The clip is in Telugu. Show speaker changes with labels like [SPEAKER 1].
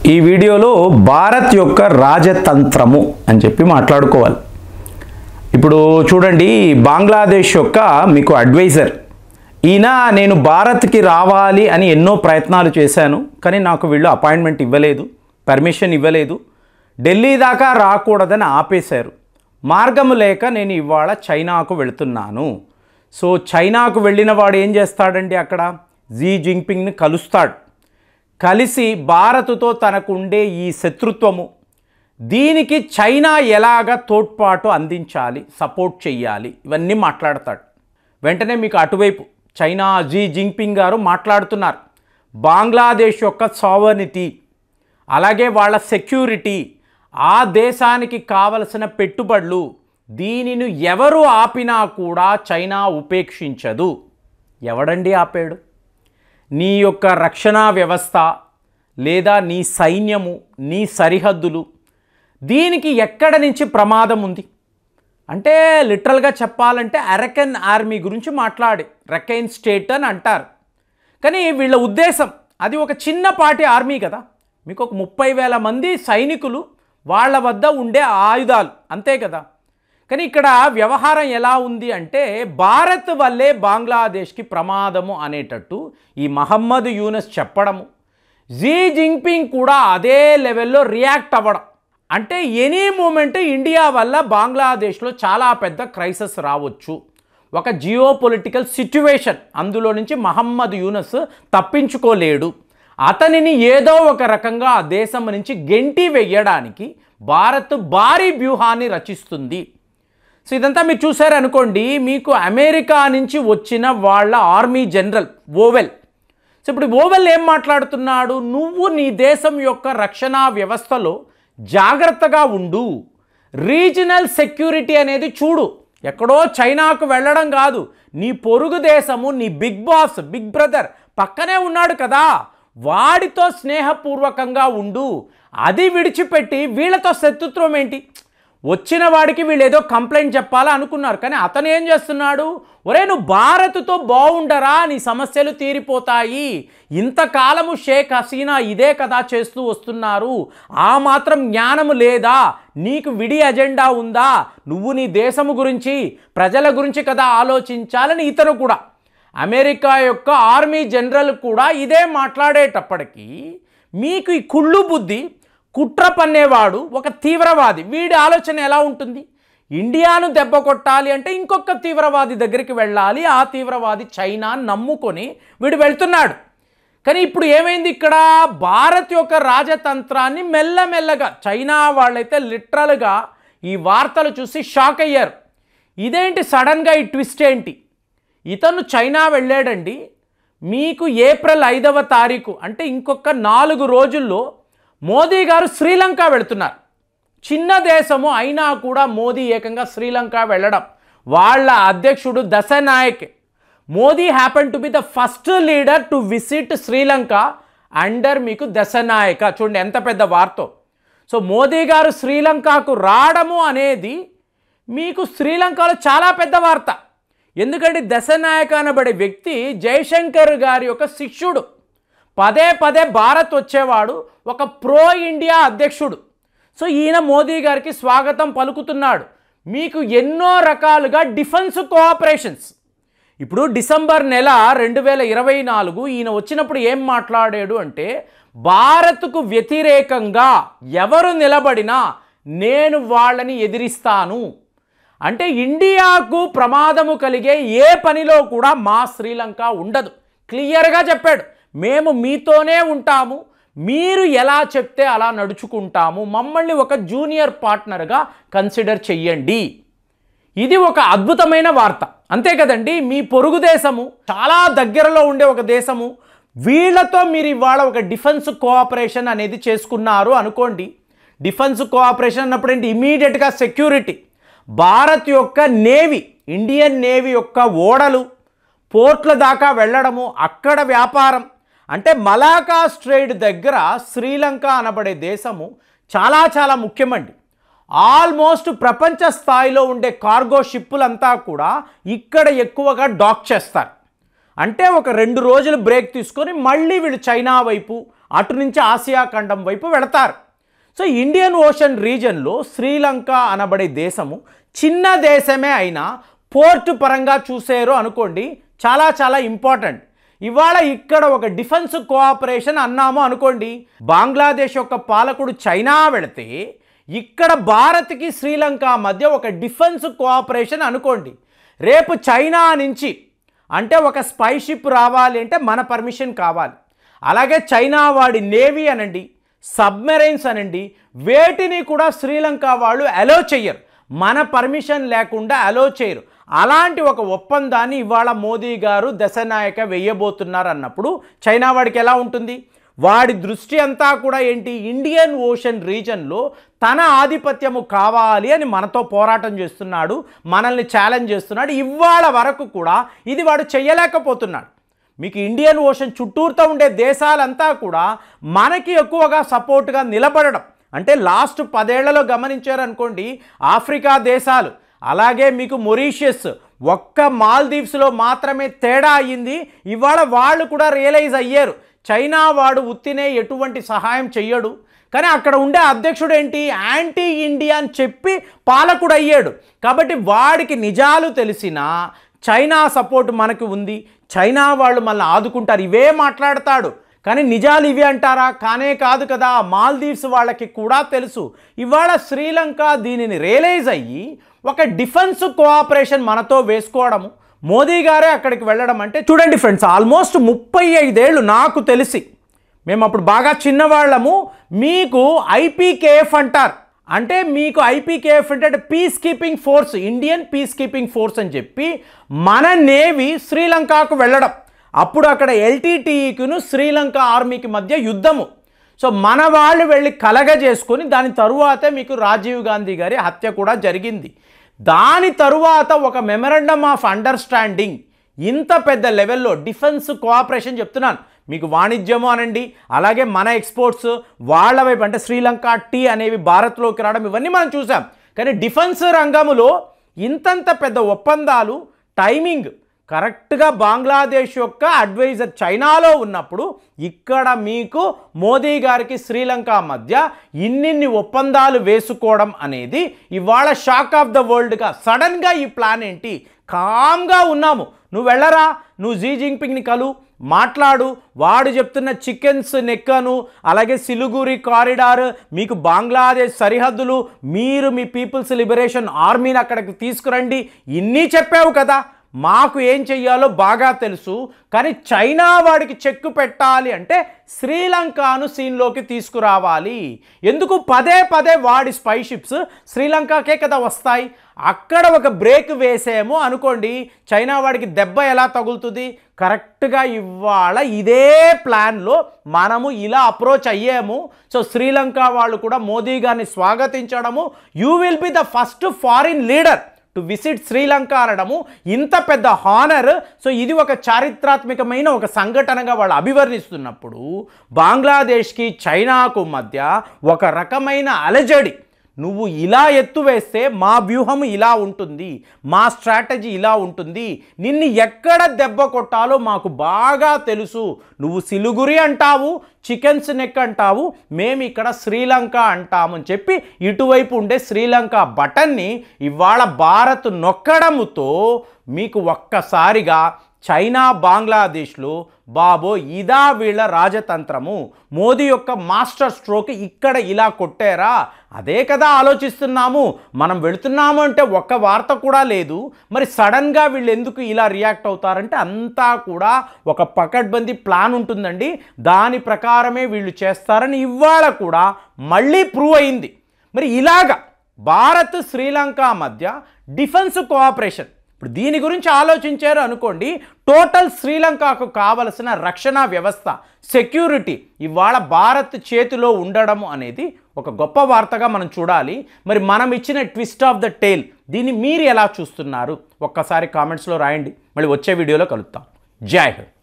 [SPEAKER 1] ఈ వీడియోలో భారత్ యొక్క రాజతంత్రము అని చెప్పి మాట్లాడుకోవాలి. ఇప్పుడు చూడండి, బంగ్లాదేశ్ యొక్క మీకు అడ్వైజర్ ఈయన నేను భారత్కి రావాలి అని ఎన్నో ప్రయత్నాలు చేశాను, కానీ నాకు వీళ్ళు అపాయింట్మెంట్ ఇవ్వలేదు, పర్మిషన్ ఇవ్వలేదు, ఢిల్లీ దాకా రాకూడదని ఆపేశారు. మార్గము లేక నేను ఇవాళ చైనాకు వెళుతున్నాను. సో చైనాకు వెళ్ళిన వాడు ఏం చేస్తాడండి, అక్కడ జీ జింగ్పింగ్ని కలుస్తాడు. కలిసి భారత్తో తనకు ఉండే ఈ శత్రుత్వము, దీనికి చైనా ఎలాగ తోడ్పాటు అందించాలి, సపోర్ట్ చెయ్యాలి, ఇవన్నీ మాట్లాడతాడు. వెంటనే మీకు అటువైపు చైనా జీ జింగ్పింగ్ గారు మాట్లాడుతున్నారు. బంగ్లాదేశ్ యొక్క సావర్నిటీ, అలాగే వాళ్ళ సెక్యూరిటీ, ఆ దేశానికి కావలసిన పెట్టుబడులు, దీనిని ఎవరు ఆపినా కూడా చైనా ఉపేక్షించదు. ఎవడండి ఆపాడు? నీ యొక్క రక్షణ వ్యవస్థ లేదా నీ సైన్యము, నీ సరిహద్దులు, దీనికి ఎక్కడ నుంచి ప్రమాదం ఉంది అంటే లిటరల్గా చెప్పాలంటే అరకన్ ఆర్మీ గురించి మాట్లాడి రకైన్ స్టేట్ అని అంటారు. కానీ వీళ్ళ ఉద్దేశం అది ఒక చిన్నపాటి ఆర్మీ కదా, మీకు ఒక 30,000 మంది సైనికులు, వాళ్ళ వద్ద ఉండే ఆయుధాలు అంతే కదా. కానీ ఇక్కడ వ్యవహారం ఎలా ఉంది అంటే భారత్ వల్లే బంగ్లాదేశ్కి ప్రమాదము అనేటట్టు ఈ మహమ్మద్ యూనస్ చెప్పడము, జీ జింగ్పింగ్ కూడా అదే లెవెల్లో రియాక్ట్ అవ్వడం, అంటే ఎనీ మూమెంట్ ఇండియా వల్ల బంగ్లాదేశ్లో చాలా పెద్ద క్రైసిస్ రావచ్చు, ఒక జియో పొలిటికల్ సిట్యువేషన్, అందులో నుంచి మహమ్మద్ యూనస్ తప్పించుకోలేడు. అతనిని ఏదో ఒక రకంగా ఆ దేశం నుంచి గెంటి వెయ్యడానికి భారత్ భారీ వ్యూహాన్ని రచిస్తుంది. సో ఇదంతా మీరు చూసారనుకోండి, మీకు అమెరికా నుంచి వచ్చిన వాళ్ళ ఆర్మీ జనరల్ ఓవెల్, సో ఇప్పుడు ఓవెల్ ఏం మాట్లాడుతున్నాడు, నువ్వు నీ దేశం యొక్క రక్షణ వ్యవస్థలో జాగ్రత్తగా ఉండు, రీజనల్ సెక్యూరిటీ అనేది చూడు, ఎక్కడో చైనాకు వెళ్ళడం కాదు, నీ పొరుగు దేశము, నీ బిగ్ బాస్, బిగ్ బ్రదర్ పక్కనే ఉన్నాడు కదా, వాడితో స్నేహపూర్వకంగా ఉండు, అది విడిచిపెట్టి వీళ్ళతో శత్రుత్వం ఏంటి? వచ్చిన వాడికి వీళ్ళు ఏదో కంప్లైంట్ చెప్పాలా అనుకున్నారు, కానీ అతను ఏం చేస్తున్నాడు, ఒరే నువ్వు భారత్తో బాగుండరా, నీ సమస్యలు తీరిపోతాయి, ఇంతకాలము షేక్ హసీనా ఇదే కదా చేస్తూ వస్తున్నారు, ఆ మాత్రం జ్ఞానము లేదా, నీకు విడి అజెండా ఉందా, నువ్వు నీ దేశము గురించి ప్రజల గురించి కదా ఆలోచించాలని ఇతను కూడా, అమెరికా యొక్క ఆర్మీ జనరల్ కూడా ఇదే మాట్లాడేటప్పటికీ మీకు ఈ కుళ్ళు బుద్ధి, కుట్ర పన్నేవాడు ఒక తీవ్రవాది, వీడి ఆలోచన ఎలా ఉంటుంది, ఇండియాను దెబ్బ కొట్టాలి అంటే ఇంకొక తీవ్రవాది దగ్గరికి వెళ్ళాలి, ఆ తీవ్రవాది చైనా నమ్ముకొని వీడు వెళ్తున్నాడు. కానీ ఇప్పుడు ఏమైంది, ఇక్కడ భారత్ యొక్క రాజతంత్రాన్ని మెల్లమెల్లగా చైనా వాళ్ళైతే లిటరల్గా ఈ వార్తలు చూసి షాక్ అయ్యారు. ఇదేంటి సడన్గా ఈ ట్విస్ట్ ఏంటి, ఇతను చైనా వెళ్ళాడండి, మీకు ఏప్రిల్ 5వ తారీఖు అంటే ఇంకొక 4 రోజుల్లో మోదీ గారు శ్రీలంక వెళుతున్నారు. చిన్న దేశము అయినా కూడా మోదీ ఏకంగా శ్రీలంక వెళ్ళడం, వాళ్ళ అధ్యక్షుడు Dissanayake, Modi happen to be the first leader to visit Sri Lanka under మీకు దశనాయక. చూడండి ఎంత పెద్ద వార్త. సో మోదీ గారు శ్రీలంకకు రావడము అనేది మీకు శ్రీలంకలో చాలా పెద్ద వార్త, ఎందుకంటే దశనాయక అనబడే వ్యక్తి జయశంకర్ గారి యొక్క శిష్యుడు, పదే పదే భారత్ వచ్చేవాడు, ఒక ప్రో ఇండియా అధ్యక్షుడు. సో ఈయన మోదీ గారికి స్వాగతం పలుకుతున్నాడు. మీకు ఎన్నో రకాలుగా డిఫెన్స్ కోఆపరేషన్స్, ఇప్పుడు డిసెంబర్ నెల 2024 ఈయన వచ్చినప్పుడు ఏం మాట్లాడాడు అంటే భారత్కు వ్యతిరేకంగా ఎవరు నిలబడినా నేను వాళ్ళని ఎదిరిస్తాను, అంటే ఇండియాకు ప్రమాదము కలిగే ఏ పనిలో కూడా మా శ్రీలంక ఉండదు, క్లియర్గా చెప్పాడు. మేము మీతోనే ఉంటాము, మీరు ఎలా చెప్తే అలా నడుచుకుంటాము, మమ్మల్ని ఒక జూనియర్ పార్ట్నర్గా కన్సిడర్ చెయ్యండి. ఇది ఒక అద్భుతమైన వార్త, అంతే కదండి. మీ పొరుగు దేశము, చాలా దగ్గరలో ఉండే ఒక దేశము, వీళ్ళతో మీరు ఇవాళ ఒక డిఫెన్స్ కోఆపరేషన్ అనేది చేసుకున్నారు అనుకోండి. డిఫెన్స్ కోఆపరేషన్ అన్నప్పుడు ఏంటి, ఇమీడియట్గా సెక్యూరిటీ, భారత్ యొక్క నేవీ, ఇండియన్ నేవీ యొక్క ఓడలు పోర్ట్ల దాకా వెళ్ళడము, అక్కడ వ్యాపారం, అంటే మలాకా స్ట్రైట్ దగ్గర శ్రీలంక అనబడే దేశము చాలా చాలా ముఖ్యమండి. ఆల్మోస్ట్ ప్రపంచ స్థాయిలో ఉండే కార్గో షిప్పులంతా కూడా ఇక్కడ ఎక్కువగా డాక్ చేస్తారు. అంటే ఒక 2 రోజులు బ్రేక్ తీసుకొని మళ్ళీ వీళ్ళు చైనా వైపు అటు నుంచి ఆసియా ఖండం వైపు వెళతారు. సో ఇండియన్ ఓషన్ రీజన్లో శ్రీలంక అనబడే దేశము చిన్న దేశమే అయినా పోర్టు పరంగా చూసారు అనుకోండి, చాలా చాలా ఇంపార్టెంట్. ఇవాళ ఇక్కడ ఒక డిఫెన్స్ కోఆపరేషన్ అన్నాము అనుకోండి, బంగ్లాదేశ్ యొక్క పాలకుడు చైనా వెళితే ఇక్కడ భారత్కి శ్రీలంక మధ్య ఒక డిఫెన్స్ కోఆపరేషన్ అనుకోండి. రేపు చైనా నుంచి అంటే ఒక స్పై షిప్ రావాలి అంటే మన పర్మిషన్ కావాలి. అలాగే చైనా వాడి నేవీ అనండి, సబ్మెరైన్స్ అనండి, వేటిని కూడా శ్రీలంక వాళ్ళు అలో చెయ్యరు, మన పర్మిషన్ లేకుండా అలో చేయరు. అలాంటి ఒక ఒప్పందాన్ని ఇవాళ మోదీ గారు దశనాయక వెయ్యబోతున్నారు అన్నప్పుడు చైనా వాడికి ఎలా ఉంటుంది? వాడి దృష్టి అంతా కూడా ఏంటి, ఇండియన్ ఓషన్ రీజన్లో తన ఆధిపత్యము కావాలి అని మనతో పోరాటం చేస్తున్నాడు, మనల్ని ఛాలెంజ్ చేస్తున్నాడు. ఇవాళ వరకు కూడా ఇది వాడు చెయ్యలేకపోతున్నాడు. మీకు ఇండియన్ ఓషన్ చుట్టూరుతో ఉండే దేశాలంతా కూడా మనకి ఎక్కువగా సపోర్ట్గా నిలబడడం, అంటే లాస్ట్ 10 ఏళ్లలో గమనించారనుకోండి, ఆఫ్రికా దేశాలు, అలాగే మీకు మొరీషియస్, ఒక్క మాల్దీవ్స్లో మాత్రమే తేడా అయ్యింది. ఇవాళ వాళ్ళు కూడా రియలైజ్ అయ్యారు, చైనా వాడు ఉత్తినే ఎటువంటి సహాయం చెయ్యడు, కానీ అక్కడ ఉండే అధ్యక్షుడు ఏంటి, యాంటీ ఇండియా అని చెప్పి పాలకుడు అయ్యాడు. కాబట్టి వాడికి నిజాలు తెలిసినా చైనా సపోర్ట్ మనకి ఉంది, చైనా వాళ్ళు మనల్ని ఆదుకుంటారు, ఇవే మాట్లాడతాడు. కానీ నిజాలు ఇవి అంటారా? కానే కాదు కదా. మాల్దీవ్స్ వాళ్ళకి కూడా తెలుసు. ఇవాళ శ్రీలంక దీనిని రియలైజ్ అయ్యి ఒక డిఫెన్స్ కోఆపరేషన్ మనతో వేసుకోవడము, మోదీ గారే అక్కడికి వెళ్ళడం అంటే చూడండి ఫ్రెండ్స్, ఆల్మోస్ట్ 35 ఏళ్ళు నాకు తెలిసి, మేము అప్పుడు బాగా చిన్నవాళ్ళము. మీకు ఐపీకేఎఫ్ అంటారు, అంటే మీకు ఐపీకేఎఫ్ అంటే piece keeping force, Indian piece keeping force అని చెప్పి మన నేవీ శ్రీలంకకు వెళ్ళడం. అప్పుడు అక్కడ ఎల్టీటీఈకును శ్రీలంక ఆర్మీకి మధ్య యుద్ధము. సో మన వాళ్ళు వెళ్ళి కలగజేసుకొని దాని తరువాతే మీకు రాజీవ్ గాంధీ గారి హత్య కూడా జరిగింది. దాని తరువాత ఒక మెమరాండమ్ ఆఫ్ అండర్స్టాండింగ్, ఇంత పెద్ద లెవెల్లో డిఫెన్స్ కోఆపరేషన్ చెప్తున్నాను మీకు, వాణిజ్యము అనండి, అలాగే మన ఎక్స్పోర్ట్స్ వాళ్ళ వైపు అంటే శ్రీలంక టీ అనేవి భారత్లోకి రావడం, ఇవన్నీ మనం చూసాం. కానీ డిఫెన్స్ రంగంలో ఇంతంత పెద్ద ఒప్పందాలు, టైమింగ్ కరెక్ట్గా బంగ్లాదేశ్ యొక్క అడ్వైజర్ చైనాలో ఉన్నప్పుడు ఇక్కడ మీకు మోదీ గారికి శ్రీలంక మధ్య ఇన్నిన్ని ఒప్పందాలు వేసుకోవడం అనేది ఇవాళ షాక్ ఆఫ్ ద వరల్డ్గా సడన్గా ఈ ప్లాన్ ఏంటి? కామ్గా ఉన్నాము, నువ్వు వెళ్ళరా, నువ్వు జీ జింగ్పింగ్ని కలు, మాట్లాడు, వాడు చెప్తున్న చికెన్స్ నెక్కను, అలాగే సిలిగురి కారిడార్, మీకు బంగ్లాదేశ్ సరిహద్దులు, మీరు మీ పీపుల్స్ లిబరేషన్ ఆర్మీని అక్కడికి తీసుకురండి, ఇన్ని చెప్పావు కదా, మాకు ఏం చెయ్యాలో బాగా తెలుసు. కానీ చైనా వాడికి చెక్కు పెట్టాలి అంటే శ్రీలంకను సీన్లోకి తీసుకురావాలి. ఎందుకు పదే పదే వాడి స్పై షిప్స్ శ్రీలంకకే కదా వస్తాయి. అక్కడ ఒక బ్రేక్ వేసేమో అనుకోండి, చైనా వాడికి దెబ్బ ఎలా తగులుతుంది? కరెక్ట్గా ఇవాళ ఇదే ప్లాన్లో మనము ఇలా అప్రోచ్ అయ్యాము. సో శ్రీలంక వాళ్ళు కూడా మోదీ గారిని స్వాగతించడము, you will be the first foreign leader to visit Sri Lanka అనడము ఇంత పెద్ద హానర్. సో ఇది ఒక చారిత్రాత్మకమైన ఒక సంఘటనగా వాళ్ళు అభివర్ణిస్తున్నప్పుడు బంగ్లాదేశ్కి చైనాకు మధ్య ఒక రకమైన అలజడి, నువ్వు ఇలా ఎత్తు వేస్తే మా వ్యూహం ఇలా ఉంటుంది, మా స్ట్రాటజీ ఇలా ఉంటుంది, నిన్ను ఎక్కడ దెబ్బ కొట్టాలో మాకు బాగా తెలుసు, నువ్వు సిలిగురి అంటావు, చికెన్స్ నెక్ అంటావు, మేము ఇక్కడ శ్రీలంక అంటామని చెప్పి ఇటువైపు ఉండే శ్రీలంక బటన్ని ఇవాళ భారత్ నొక్కడముతో మీకు ఒక్కసారిగా చైనా బంగ్లాదేశ్లో బాబో ఇదా వీళ్ళ రాజతంత్రము, మోదీ యొక్క మాస్టర్ స్ట్రోక్ ఇక్కడ ఇలా కొట్టారా, అదే కదా ఆలోచిస్తున్నాము, మనం వెళుతున్నాము అంటే ఒక్క వార్త కూడా లేదు, మరి సడన్గా వీళ్ళు ఎందుకు ఇలా రియాక్ట్ అవుతారంటే అంతా కూడా ఒక పకడ్బందీ ప్లాన్ ఉంటుందండి, దాని ప్రకారమే వీళ్ళు చేస్తారని ఇవాళ కూడా మళ్ళీ ప్రూవ్ అయింది. మరి ఇలాగా భారత్ శ్రీలంక మధ్య డిఫెన్స్ కోఆపరేషన్, ఇప్పుడు దీని గురించి ఆలోచించారు అనుకోండి, టోటల్ శ్రీలంకకు కావలసిన రక్షణ వ్యవస్థ, సెక్యూరిటీ ఇవాళ భారత్ చేతిలో ఉండడం అనేది ఒక గొప్ప వార్తగా మనం చూడాలి. మరి మనం ఇచ్చిన ట్విస్ట్ ఆఫ్ ద టేల్ దీన్ని మీరు ఎలా చూస్తున్నారు? ఒక్కసారి కామెంట్స్లో రాయండి. మళ్ళీ వచ్చే వీడియోలో కలుద్దాం. జై హింద్.